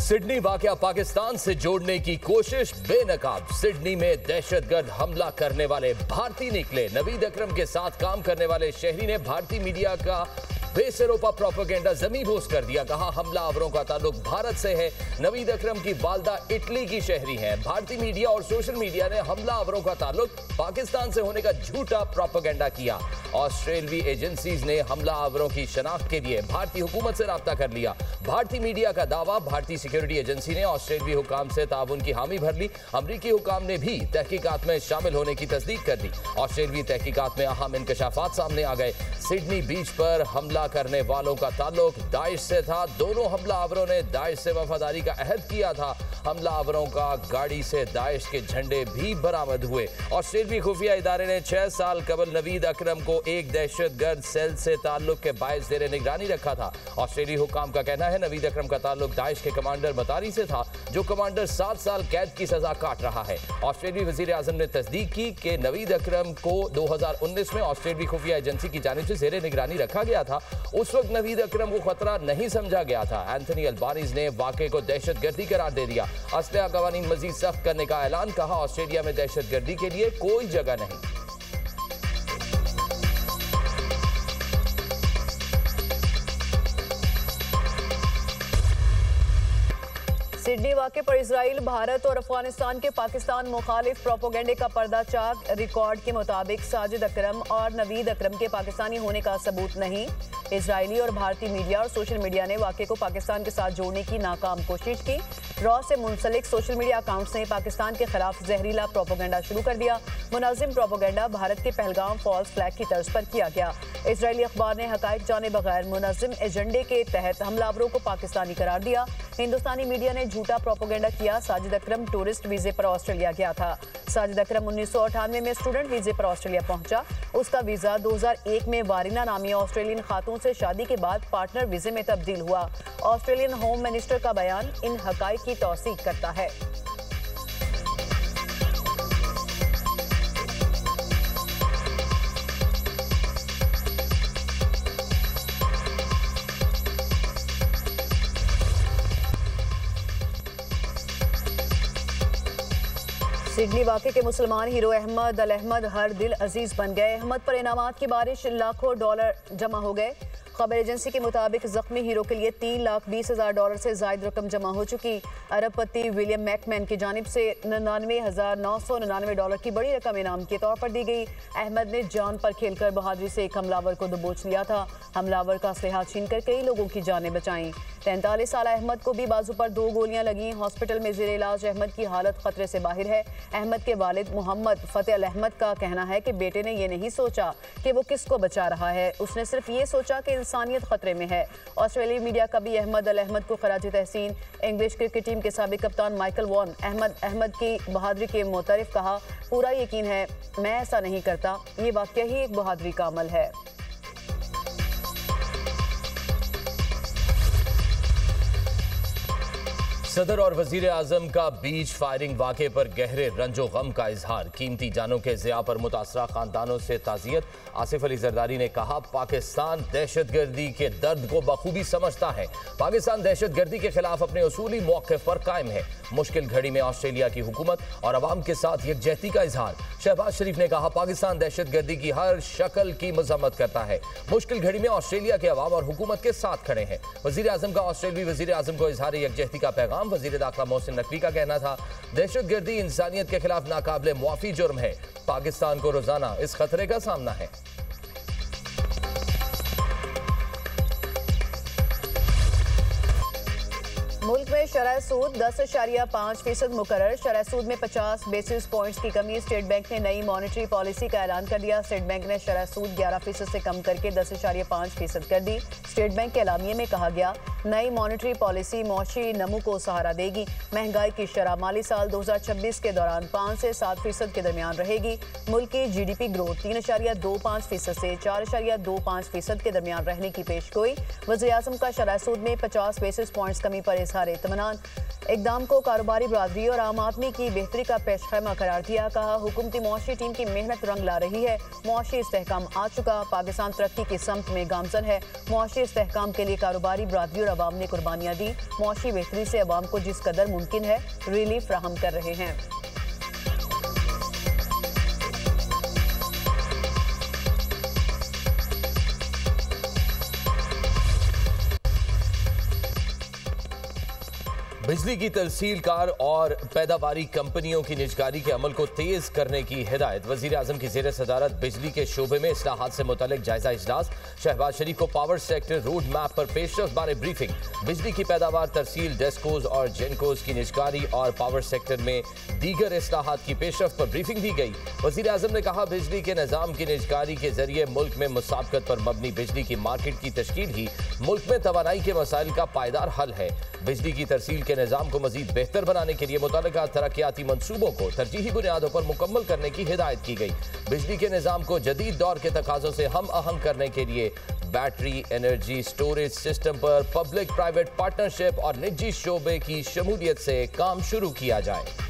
Sydney वाकया पाकिस्तान से जोड़ने की कोशिश बेनकाब। सिडनी में दहशतगर्द हमला करने वाले भारतीय निकले। नवीद अकरम के साथ काम करने वाले शहरी ने भारतीय मीडिया का बेसरोपा प्रोपेगेंडा ज़मींबोस कर दिया। कहा हमलावरों का ताल्लुक भारत से है। नवीद अकरम की वालदा इटली की शहरी हैं। भारतीय मीडिया और सोशल मीडिया ने हमलावरों का ताल्लुक पाकिस्तान से होने का झूठा प्रोपेगेंडा किया। ऑस्ट्रेलियाई एजेंसीज ने हमलावरों की शनाख्त के लिए भारतीय हुकूमत से राब्ता कर लिया। भारतीय मीडिया का दावा, भारतीय सिक्योरिटी एजेंसी ने ऑस्ट्रेलियाई हुकाम से ताउन की हामी भर ली। अमरीकी हुकाम ने भी तहकीकात में शामिल होने की तस्दीक कर दी। ऑस्ट्रेलियाई तहकीकात में अहम इंकशाफात सामने आ गए। सिडनी बीच पर हमला करने वालों का ताल्लुक दाइश से था। दोनों हमलावरों ने दाइश से वफादारी का अहद किया था। हमलावरों का गाड़ी से दाइश के झंडे भी बरामद हुए। ऑस्ट्रेलियाई खुफिया इदारे ने 6 साल कबल नवीद अकरम को एक दहशतगर्द सेल से ताल्लुक के बायस जेर निगरानी रखा था। ऑस्ट्रेलियाई हुकाम का कहना है नवीद अकरम का ताल्लुक दाइश के कमांडर बतारी से था, जो कमांडर 7 साल कैद की सजा काट रहा है। ऑस्ट्रेलियाई वजीर आजम ने तस्दीक की कि नवीद अकरम को 2019 में ऑस्ट्रेलियाई खुफिया एजेंसी की जानिब से जेर निगरानी रखा गया था। उस वक्त नवीद अकरम को खतरा नहीं समझा गया था। एंथनी अल्बानीज ने वाक़े को दहशतगर्दी करार दे दिया। असलहा कवानीन मजीद सख्त करने का ऐलान। कहा ऑस्ट्रेलिया में दहशतगर्दी के लिए कोई जगह नहीं। सिडनी वाक़े पर इजराइल, भारत और अफगानिस्तान के पाकिस्तान मुखालिफ प्रोपेगेंडे का पर्दा चाक। रिकॉर्ड के मुताबिक साजिद अकरम और नवीद अकरम के पाकिस्तानी होने का सबूत नहीं। इजरायली और भारतीय मीडिया और सोशल मीडिया ने वाक़े को पाकिस्तान के साथ जोड़ने की नाकाम कोशिश की। रॉ से मुंसलिक सोशल मीडिया अकाउंट्स ने पाकिस्तान के खिलाफ जहरीला प्रोपेगेंडा शुरू कर दिया। मुनाजिम प्रोपेगेंडा भारत के पहलगाम फॉल्स फ्लैग की तर्ज पर किया गया। इजरायली अखबार ने हकायक जाने बगैर मुनाजिम एजेंडे के तहत हमलावरों को पाकिस्तानी करार दिया। हिंदुस्तानी मीडिया ने झूठा प्रोपेगेंडा किया। साजिद अकरम टूरिस्ट वीजे पर ऑस्ट्रेलिया गया था। साजिद अकरम 1998 में स्टूडेंट वीजे पर ऑस्ट्रेलिया पहुंचा। उसका वीजा 2001 में वारिना नामी ऑस्ट्रेलियन खातून से शादी के बाद पार्टनर वीजे में तब्दील हुआ। ऑस्ट्रेलियन होम मिनिस्टर का बयान इन हकायक की तौसीक करता है। सिडनी वाक़े के मुसलमान हीरो अहमद अल अहमद हर दिल अजीज बन गए। अहमद पर इनामात की बारिश, लाखों डॉलर जमा हो गए। खबर एजेंसी के मुताबिक जख्मी हीरो के लिए $3,20,000 से जायद रकम जमा हो चुकी। अरबपति विलियम मैकमैन की जानिब से $99,999 की बड़ी रकम इनाम के तौर पर दी गई। अहमद ने जान पर खेलकर बहादुरी से एक हमलावर को दबोच लिया था। हमलावर का असलहा छीनकर कई लोगों की जानें बचाईं। 43 साल अहमद को भी बाजू पर 2 गोलियां लगीं। हॉस्पिटल में जेर इलाज अहमद की हालत खतरे से बाहर है। अहमद के वालिद मोहम्मद फतेह अल अहमद का कहना है कि बेटे ने यह नहीं सोचा कि वो किसको बचा रहा है, उसने सिर्फ ये सोचा कि इंसानियत खतरे में है। ऑस्ट्रेलियाई मीडिया का भी अहमद अल अहमद को खराज तहसीन। इंग्लिश क्रिकेट टीम के साबिक कप्तान माइकल वॉन अहमद की बहादुरी के मोतरफ कहा, पूरा यकीन है मैं ऐसा नहीं करता, ये वाकया ही एक बहादुरी का अमल है। सदर और वजीर आजम का बीच फायरिंग वाक़े पर गहरे रंजो गम का इजहार। कीमती जानों के ज़िया पर मुतासरा खानदानों से ताज़ियत। आसिफ अली जरदारी ने कहा, पाकिस्तान दहशतगर्दी के दर्द को बखूबी समझता है। पाकिस्तान दहशतगर्दी के खिलाफ अपने उसूली मौक़िफ़ पर कायम है। मुश्किल घड़ी में ऑस्ट्रेलिया की हुकूमत और अवाम के साथ यकजहती का इजहार। शहबाज शरीफ ने कहा, पाकिस्तान दहशतगर्दी की हर शक्ल की मजम्मत करता है। मुश्किल घड़ी में ऑस्ट्रेलिया के अवाम और हुकूमत के साथ खड़े हैं। वजीर आजम का ऑस्ट्रेलियाई वजीर आजम को इजहार यकजहती का पैगाम। वजीर दाखिला मोहसिन नकवी का कहना था, दहशतगर्दी इंसानियत के खिलाफ नाकाबिले मुआफी जुर्म है। पाकिस्तान को रोजाना इस खतरे का सामना है। मुल्क में शरह सूद 10.5% मुकर्रर। शरह सूद में 50 बेसिस पॉइंट्स की कमी। स्टेट बैंक ने नई मॉनेटरी पॉलिसी का ऐलान कर दिया। स्टेट बैंक ने शरह सूद 11% से कम करके 10.5% कर दी। स्टेट बैंक के एलामिये में कहा गया, नई मॉनेटरी पॉलिसी मौशी नमू को सहारा देगी। महंगाई की शरह माली साल 2026 के दौरान 5 से 7% के दरमियान रहेगी। मुल्क की GDP ग्रोथ 3.25% से 4.25% के दरमियान रहने की पेशगोई। वज़ीर आज़म का शरह सूद में 50 बेसिस पॉइंट्स कमी पर इजहार इत्मीनान। इकदाम को कारोबारी बरादरी और आम आदमी की बेहतरी का पेशखैमा करार दिया। कहा हुकूमती मुआशी टीम की मेहनत रंग ला रही है, मुआशी इस्तेहकाम आ चुका, पाकिस्तान तरक्की की समत में गामजन है। मुआशी इस्तेहकाम के लिए कारोबारी बरादरी और अवाम ने कुर्बानियाँ दी। मुआशी बेहतरी से अवाम को जिस कदर मुमकिन है रिलीफ फराहम कर रहे हैं। बिजली की तरसीलकार और पैदावारी कंपनियों की निजकारी के अमल को तेज करने की हिदायत। वजीर आजम की जेर सदारत बिजली के शोबे में इस्लाहात से मुतल्लिक जायजा इजलास। शहबाज शरीफ को पावर सेक्टर रोड मैप पर पेशरफ बारे ब्रीफिंग। बिजली की पैदावार, तरसील, डेस्कोज और जेनकोज की निजकारी और पावर सेक्टर में दीगर इस्लाहात की पेशरफ पर ब्रीफिंग दी गई। वजीर आजम ने कहा बिजली के निज़ाम की निजकारी के जरिए मुल्क में मुसाबकत पर मबनी बिजली की मार्केट की तश्कील ही मुल्क में तवानाई के मसाइल का पायदार हल है। बिजली की तरसील के निज़ाम को मजीद बेहतर बनाने के लिए मुतल्लिका तरक्याती मंसूबों को तरजीही बुनियादों पर मुकम्मल करने की हिदायत की गई। बिजली के निज़ाम को जदीद दौर के तकाज़ों से हम आहंग करने के लिए बैटरी एनर्जी स्टोरेज सिस्टम पर पब्लिक प्राइवेट पार्टनरशिप और निजी शोबे की शमूलियत से काम शुरू किया जाए।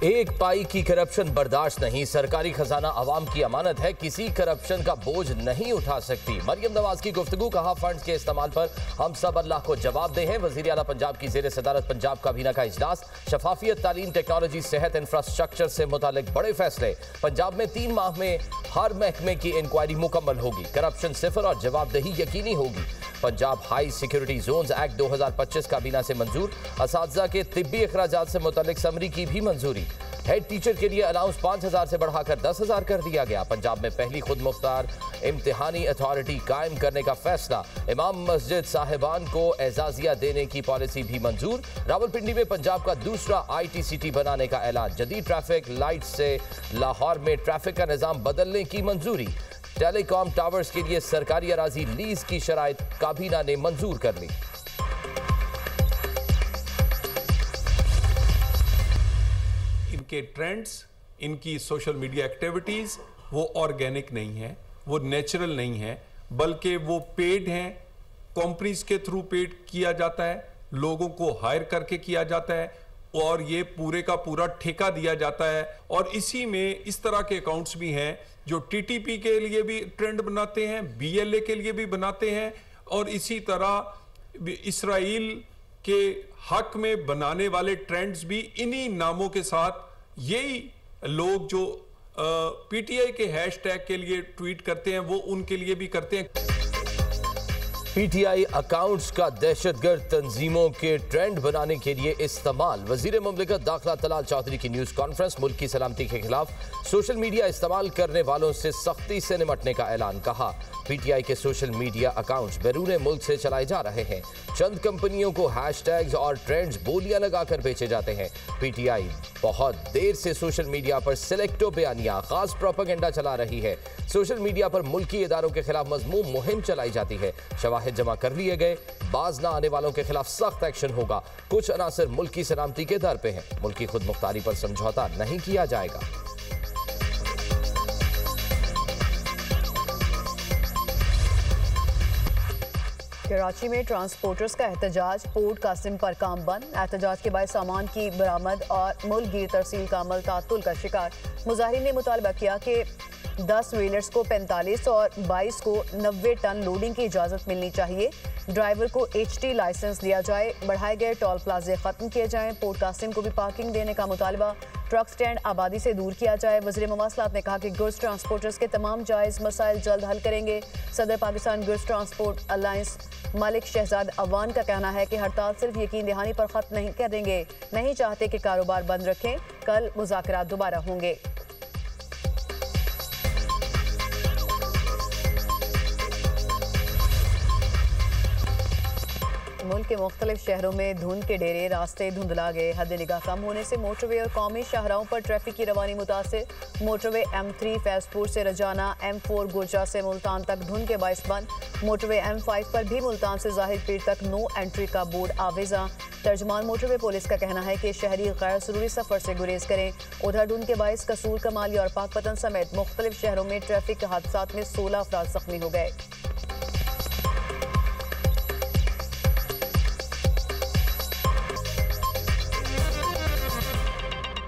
एक पाई की करप्शन बर्दाश्त नहीं, सरकारी खजाना अवाम की अमानत है, किसी करप्शन का बोझ नहीं उठा सकती। मरियम नवाज की गुफ्तगू। कहा फंड्स के इस्तेमाल पर हम सब अल्लाह को जवाब दे हैं। वजीर आला पंजाब की जेर सदारत पंजाब काबीना का इजलास। शफाफियत, तालीम, टेक्नोलॉजी, सेहत, इंफ्रास्ट्रक्चर से मुतालिक बड़े फैसले। पंजाब में 3 माह में हर महकमे की इंक्वायरी मुकम्मल होगी। करप्शन सिफर और जवाबदेही यकीनी होगी। Punjab high security zones act 2025 काबीना से मंजूर। असातिज़ा के तिब्बी अखराजात से मुतालिक समरी की भी मंजूरी। हेड टीचर के लिए अलाउंस 5,000 से बढ़ाकर 10,000 कर दिया गया। पंजाब में पहली खुद मुख्तार इम्तिहानी अथॉरिटी कायम करने का फैसला। इमाम मस्जिद साहिबान को एजाजिया देने की पॉलिसी भी मंजूर। रावलपिंडी में पंजाब का दूसरा IT सिटी बनाने का ऐलान। जदीद ट्रैफिक लाइट से लाहौर में ट्रैफिक का निज़ाम बदलने की मंजूरी। टेलीकॉम टावर्स के लिए सरकारी अराजी लीज की शराइत काबीना ने मंजूर कर ली। इनके ट्रेंड्स, इनकी सोशल मीडिया एक्टिविटीज वो ऑर्गेनिक नहीं है, वो नेचुरल नहीं है, बल्कि वो पेड हैं, कंपनीज के थ्रू पेड किया जाता है, लोगों को हायर करके किया जाता है और ये पूरे का पूरा ठेका दिया जाता है। और इसी में इस तरह के अकाउंट्स भी हैं जो TTP के लिए भी ट्रेंड बनाते हैं, BLA के लिए भी बनाते हैं और इसी तरह इसराइल के हक में बनाने वाले ट्रेंड्स भी इन्हीं नामों के साथ यही लोग जो PTI के हैशटैग के लिए ट्वीट करते हैं वो उनके लिए भी करते हैं। PTI अकाउंट्स का दहशतगर्द तंजीमों के ट्रेंड बनाने के लिए इस्तेमाल। वजीर मुमलिकत दाखिला तलाल चौधरी की न्यूज कॉन्फ्रेंस। मुल्क की सलामती के खिलाफ सोशल मीडिया इस्तेमाल करने वालों से सख्ती से निपटने का ऐलान। कहा PTI के सोशल मीडिया अकाउंट्स बैरून मुल्क से चलाए जा रहे हैं। चंद कंपनियों को हैशटैग्स और ट्रेंड्स बोलियां लगाकर बेचे जाते हैं। PTI बहुत देर से सोशल मीडिया पर सिलेक्टो बयानियां, खास प्रोपेगेंडा चला रही है। सोशल मीडिया पर मुल्की इदारों के खिलाफ मजमूम मुहिम चलाई जाती है। शवाहिद जमा कर लिए गए, बाज ना आने वालों के खिलाफ सख्त एक्शन होगा। कुछ अनासर मुल्की सलामती के दर पे हैं। मुल्की खुद मुख्तारी पर समझौता नहीं किया जाएगा। कराची में ट्रांसपोर्टर्स का एहतजाज। पोर्ट कासिम पर काम बंद। एहतजाज के बाद सामान की बरामद और मुल्क गिर तरसील का अमल तातुल का शिकार। मुजाहिरीन ने मुतालबा किया कि 10 व्हीलर्स को 45 और 22 को 90 टन लोडिंग की इजाज़त मिलनी चाहिए। ड्राइवर को HT लाइसेंस दिया जाए। बढ़ाए गए टोल प्लाजे ख़त्म किए जाएं। पोर्ट कासिम को भी पार्किंग देने का मुतालबा। ट्रक स्टैंड आबादी से दूर किया जाए। वज़ीर मवासलात ने कहा कि गुड्स ट्रांसपोर्टर्स के तमाम जायज़ मसाइल जल्द हल करेंगे। सदर Pakistan goods transport alliance Malik Shahzad Awan का कहना है कि हड़ताल सिर्फ यकीन दहानी पर ख़त्म नहीं करेंगे, नहीं चाहते कि कारोबार बंद रखें। कल मुज़ाकरात दोबारा होंगे। मुल्क के मुख्तलिफ शहरों में धुंध के डेरे, रास्ते धुंधला गए। हद निगाह कम होने से मोटरवे और कौमी शाहराहों पर ट्रैफिक की रवानी मुतासिर। मोटरवे M3 फैजपुर से रजाना, M4 गुर्जा से मुल्तान तक धुंध के बाइस बंद। मोटरवे M5 पर भी मुल्तान से जाहिर पीर तक नो एंट्री का बोर्ड आवेजा। तर्जमान मोटरवे पुलिस का कहना है कि शहरी गैर जरूरी सफर से गुरेज करें। उधर धुंध के बाइस कसूर, कमाली और पाकपतन समेत मुख्तलिफ शहरों में ट्रैफिक हादसात में 16 अफराद जख्मी हो गए।